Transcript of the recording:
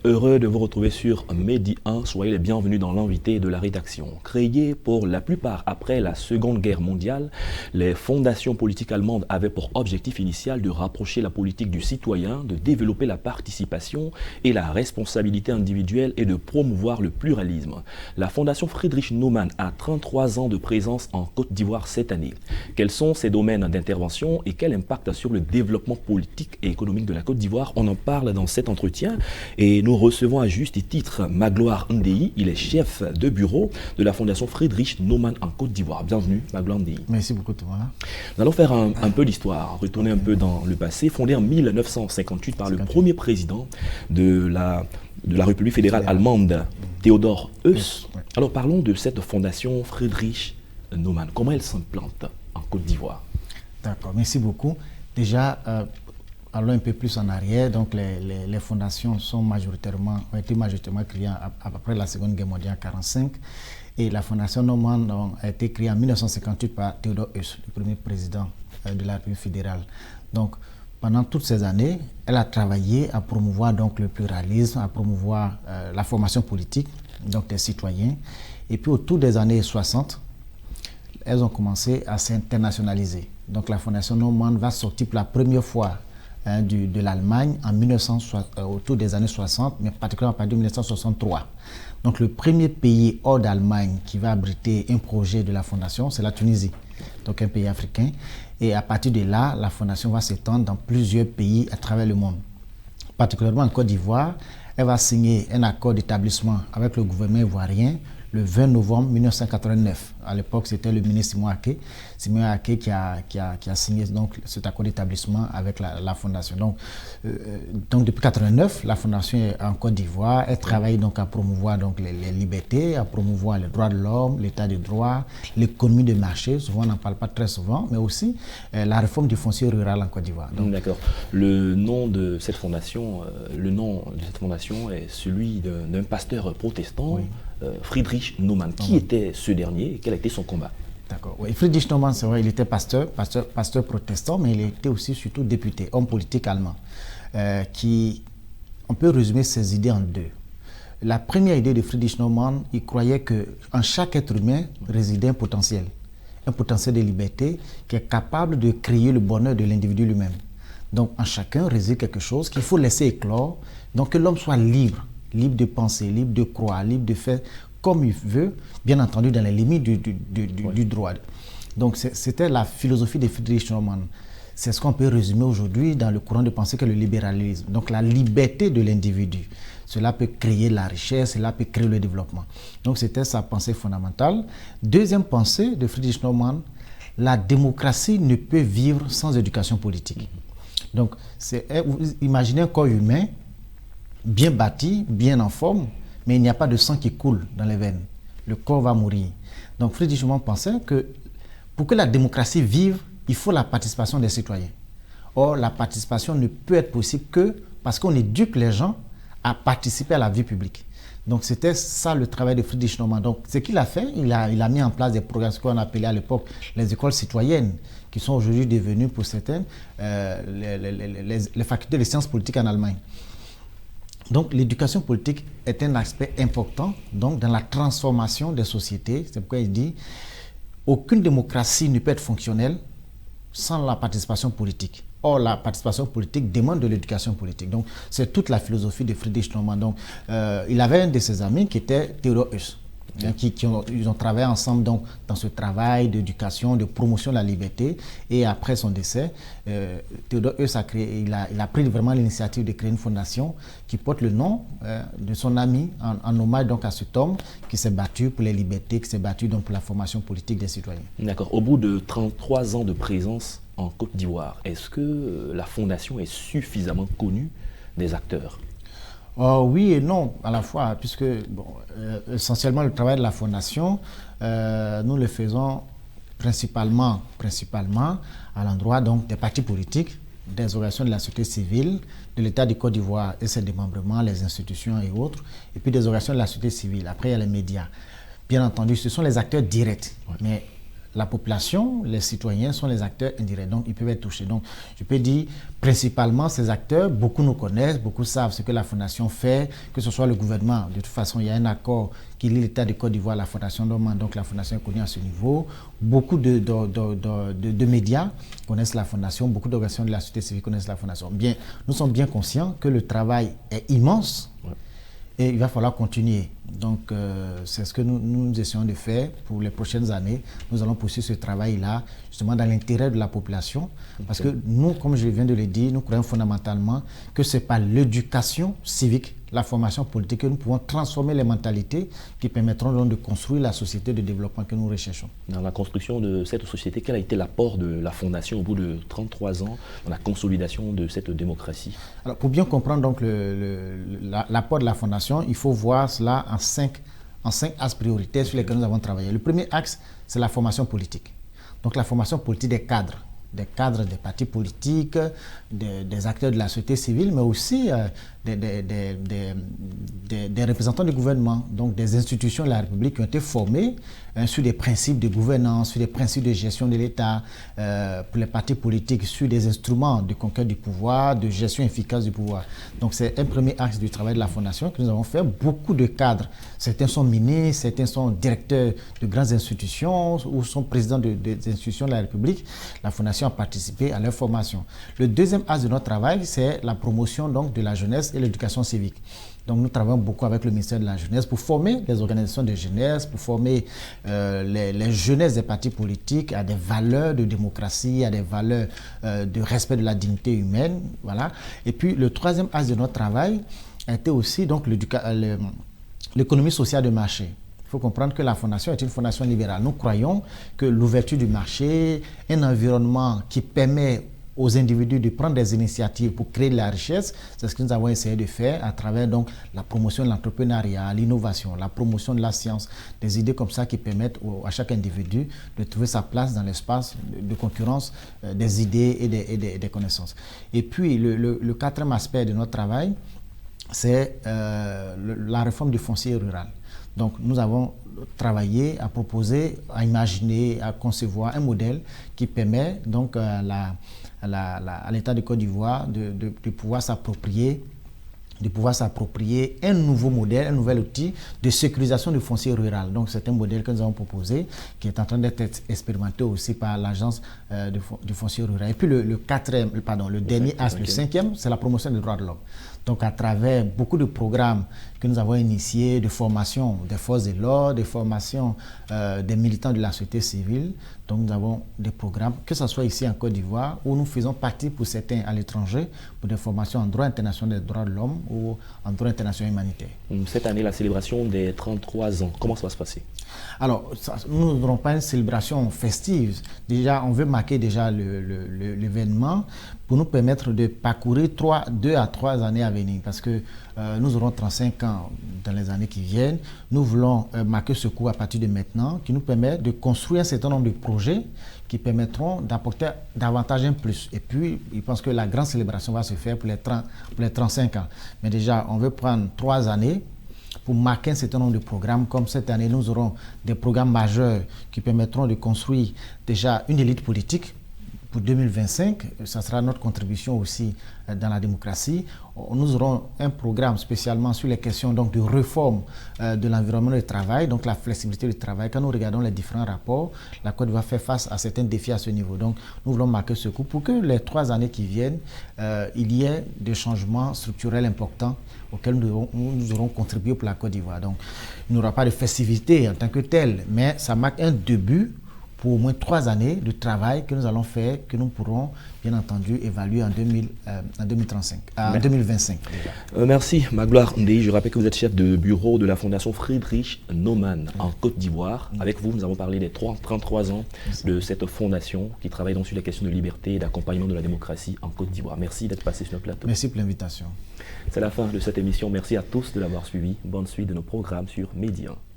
Heureux de vous retrouver sur Medi 1. Soyez les bienvenus dans l'invité de la rédaction. Créées pour la plupart après la Seconde Guerre mondiale, les fondations politiques allemandes avaient pour objectif initial de rapprocher la politique du citoyen, de développer la participation et la responsabilité individuelle et de promouvoir le pluralisme. La Fondation Friedrich Naumann a 33 ans de présence en Côte d'Ivoire cette année. Quels sont ses domaines d'intervention et quel impact sur le développement politique et économique de la Côte d'Ivoire? On en parle dans cet entretien et nous recevons à juste titre Magloire Ndéhi. Il est chef de bureau de la Fondation Friedrich Naumann en Côte d'Ivoire. Bienvenue, Magloire Ndéhi. Merci beaucoup, Thomas. Nous allons faire un peu d'histoire, retourner un peu dans le passé. Fondé en 1958 par le premier président de la République fédérale allemande, Theodor Heuss. Alors parlons de cette Fondation Friedrich Naumann. Comment elle s'implante en Côte d'Ivoire? D'accord, merci beaucoup. Déjà, allons un peu plus en arrière. Donc, les fondations ont été majoritairement créées après la Seconde Guerre mondiale en 1945. Et la Fondation Naumann a été créée en 1958 par Theodor Heuss, le premier président de la République fédérale. Donc, pendant toutes ces années, elle a travaillé à promouvoir donc, le pluralisme, à promouvoir la formation politique donc, des citoyens. Et puis, autour des années 60, elles ont commencé à s'internationaliser. Donc, la Fondation Naumann va sortir pour la première fois de l'Allemagne autour des années 60, mais particulièrement à partir de 1963. Donc le premier pays hors d'Allemagne qui va abriter un projet de la Fondation, c'est la Tunisie, donc un pays africain. Et à partir de là, la Fondation va s'étendre dans plusieurs pays à travers le monde. Particulièrement en Côte d'Ivoire, elle va signer un accord d'établissement avec le gouvernement ivoirien le 20 novembre 1989. À l'époque, c'était le ministre Simon Aké qui a signé donc, cet accord d'établissement avec la Fondation. Donc depuis 1989, la Fondation est en Côte d'Ivoire. Elle travaille donc à promouvoir donc, les libertés, à promouvoir les droits de l'homme, l'état de droit, l'économie de marché. Souvent, on n'en parle pas très souvent, mais aussi la réforme du foncier rural en Côte d'Ivoire. D'accord. Le nom de cette fondation, est celui d'un pasteur protestant. Oui. Friedrich Naumann. Qui était ce dernier et quel a été son combat? D'accord. Oui, Friedrich Naumann, c'est vrai, il était pasteur protestant, mais il était aussi surtout député, homme politique allemand, on peut résumer ses idées en deux. La première idée de Friedrich Naumann, il croyait qu'en chaque être humain résidait un potentiel de liberté qui est capable de créer le bonheur de l'individu lui-même. Donc en chacun réside quelque chose qu'il faut laisser éclore, donc que l'homme soit libre de penser, libre de croire, libre de faire comme il veut, bien entendu dans les limites du droit. Donc c'était la philosophie de Friedrich Naumann. C'est ce qu'on peut résumer aujourd'hui dans le courant de pensée que le libéralisme. Donc la liberté de l'individu. Cela peut créer la richesse, cela peut créer le développement. Donc c'était sa pensée fondamentale. Deuxième pensée de Friedrich Naumann, la démocratie ne peut vivre sans éducation politique. Donc imaginez un corps humain bien bâti, bien en forme, mais il n'y a pas de sang qui coule dans les veines. Le corps va mourir. Donc Friedrich Naumann pensait que pour que la démocratie vive, il faut la participation des citoyens. Or, la participation ne peut être possible que parce qu'on éduque les gens à participer à la vie publique. Donc c'était ça le travail de Friedrich Naumann. Donc ce qu'il a fait, il a mis en place des programmes qu'on appelait à l'époque les écoles citoyennes, qui sont aujourd'hui devenues pour certaines les facultés de sciences politiques en Allemagne. Donc l'éducation politique est un aspect important donc, dans la transformation des sociétés. C'est pourquoi il dit aucune démocratie ne peut être fonctionnelle sans la participation politique. Or, la participation politique demande de l'éducation politique. Donc, c'est toute la philosophie de Friedrich Naumann. Donc, il avait un de ses amis qui était Theodor Heuss. Ils ont travaillé ensemble donc, dans ce travail d'éducation, de promotion de la liberté. Et après son décès, Theodor Heuss il a pris vraiment l'initiative de créer une fondation qui porte le nom de son ami en hommage donc, à cet homme qui s'est battu pour les libertés, qui s'est battu donc, pour la formation politique des citoyens. D'accord. Au bout de 33 ans de présence en Côte d'Ivoire, est-ce que la fondation est suffisamment connue des acteurs? Oui et non, à la fois, puisque essentiellement le travail de la Fondation, nous le faisons principalement à l'endroit donc des partis politiques, des organisations de la société civile, de l'État du Côte d'Ivoire et ses démembrements, les institutions et autres, et puis des organisations de la société civile. Après, il y a les médias. Bien entendu, ce sont les acteurs directs, mais la population, les citoyens sont les acteurs indirects, donc ils peuvent être touchés. Donc je peux dire principalement ces acteurs, beaucoup nous connaissent, beaucoup savent ce que la Fondation fait, que ce soit le gouvernement. De toute façon, il y a un accord qui lie l'État de Côte d'Ivoire à la Fondation Norman, donc la Fondation est connue à ce niveau. Beaucoup de médias connaissent la Fondation, beaucoup d'organisations de la société civile connaissent la Fondation. Bien, nous sommes bien conscients que le travail est immense. Ouais. Et il va falloir continuer. Donc, c'est ce que nous essayons de faire pour les prochaines années. Nous allons poursuivre ce travail-là, justement dans l'intérêt de la population. Parce que nous, comme je viens de le dire, nous croyons fondamentalement que ce n'est pas l'éducation civique, la formation politique, que nous pouvons transformer les mentalités qui permettront donc de construire la société de développement que nous recherchons. Dans la construction de cette société, quel a été l'apport de la Fondation au bout de 33 ans dans la consolidation de cette démocratie? Alors, pour bien comprendre donc l'apport de la Fondation, il faut voir cela en cinq axes prioritaires sur lesquels nous avons travaillé. Le premier axe, c'est la formation politique. Donc la formation politique des cadres des partis politiques, des acteurs de la société civile, mais aussi des représentants du gouvernement, donc des institutions de la République qui ont été formées sur des principes de gouvernance, sur des principes de gestion de l'État, pour les partis politiques, sur des instruments de conquête du pouvoir, de gestion efficace du pouvoir. Donc c'est un premier axe du travail de la Fondation que nous avons fait. Beaucoup de cadres, certains sont ministres, certains sont directeurs de grandes institutions ou sont présidents des institutions de la République. La Fondation a participé à leur formation. Le deuxième axe de notre travail, c'est la promotion donc, de la jeunesse et l'éducation civique. Donc nous travaillons beaucoup avec le ministère de la Jeunesse pour former les organisations de jeunesse, pour former les jeunesses des partis politiques à des valeurs de démocratie, à des valeurs de respect de la dignité humaine. Voilà. Et puis le troisième axe de notre travail a été aussi donc, l'économie sociale de marché. Il faut comprendre que la Fondation est une fondation libérale. Nous croyons que l'ouverture du marché, un environnement qui permet aux individus de prendre des initiatives pour créer de la richesse, c'est ce que nous avons essayé de faire à travers donc, la promotion de l'entrepreneuriat, l'innovation, la promotion de la science, des idées comme ça qui permettent à chaque individu de trouver sa place dans l'espace de concurrence des idées et des connaissances. Et puis le quatrième aspect de notre travail, c'est la réforme du foncier rural. Donc nous avons travaillé à proposer, à imaginer, à concevoir un modèle qui permet donc à l'État de Côte d'Ivoire de pouvoir s'approprier un nouveau modèle, un nouvel outil de sécurisation du foncier rural. Donc c'est un modèle que nous avons proposé qui est en train d'être expérimenté aussi par l'agence du foncier rural. Et puis le dernier axe, le cinquième, c'est la promotion des droits de l'homme. Donc à travers beaucoup de programmes que nous avons initiés, de formation des forces de l'ordre, de formation des militants de la société civile, donc nous avons des programmes, que ce soit ici en Côte d'Ivoire, où nous faisons partie pour certains à l'étranger, pour des formations en droit international des droits de l'homme ou en droit international humanitaire. Cette année, la célébration des 33 ans, comment ça va se passer? Alors, nous n'aurons pas une célébration festive. Déjà, on veut marquer déjà l'événement pour nous permettre de parcourir 2 à 3 années à venir. Parce que nous aurons 35 ans dans les années qui viennent. Nous voulons marquer ce coup à partir de maintenant, qui nous permet de construire un certain nombre de projets qui permettront d'apporter davantage un plus. Et puis, je pense que la grande célébration va se faire pour les 35 ans. Mais déjà, on veut prendre 3 années pour marquer un certain nombre de programmes. Comme cette année, nous aurons des programmes majeurs qui permettront de construire déjà une élite politique pour 2025. Ça sera notre contribution aussi dans la démocratie. Nous aurons un programme spécialement sur les questions donc, de réforme de l'environnement du travail, donc la flexibilité du travail. Quand nous regardons les différents rapports, la Côte va faire face à certains défis à ce niveau. Donc, nous voulons marquer ce coup pour que les 3 années qui viennent, il y ait des changements structurels importants auxquels nous aurons contribué pour la Côte d'Ivoire. Donc, il n'y aura pas de festivité en tant que telle, mais ça marque un début pour au moins 3 années de travail que nous allons faire, que nous pourrons bien entendu évaluer en 2025. Merci Magloire Ndéhi. Je rappelle que vous êtes chef de bureau de la Fondation Friedrich Naumann en Côte d'Ivoire. Avec vous, nous avons parlé des 33 ans de cette fondation qui travaille donc sur les questions de liberté et d'accompagnement de la démocratie en Côte d'Ivoire. Merci d'être passé sur notre plateau. Merci pour l'invitation. C'est la fin de cette émission. Merci à tous de l'avoir suivi. Bonne suite de nos programmes sur Média 1.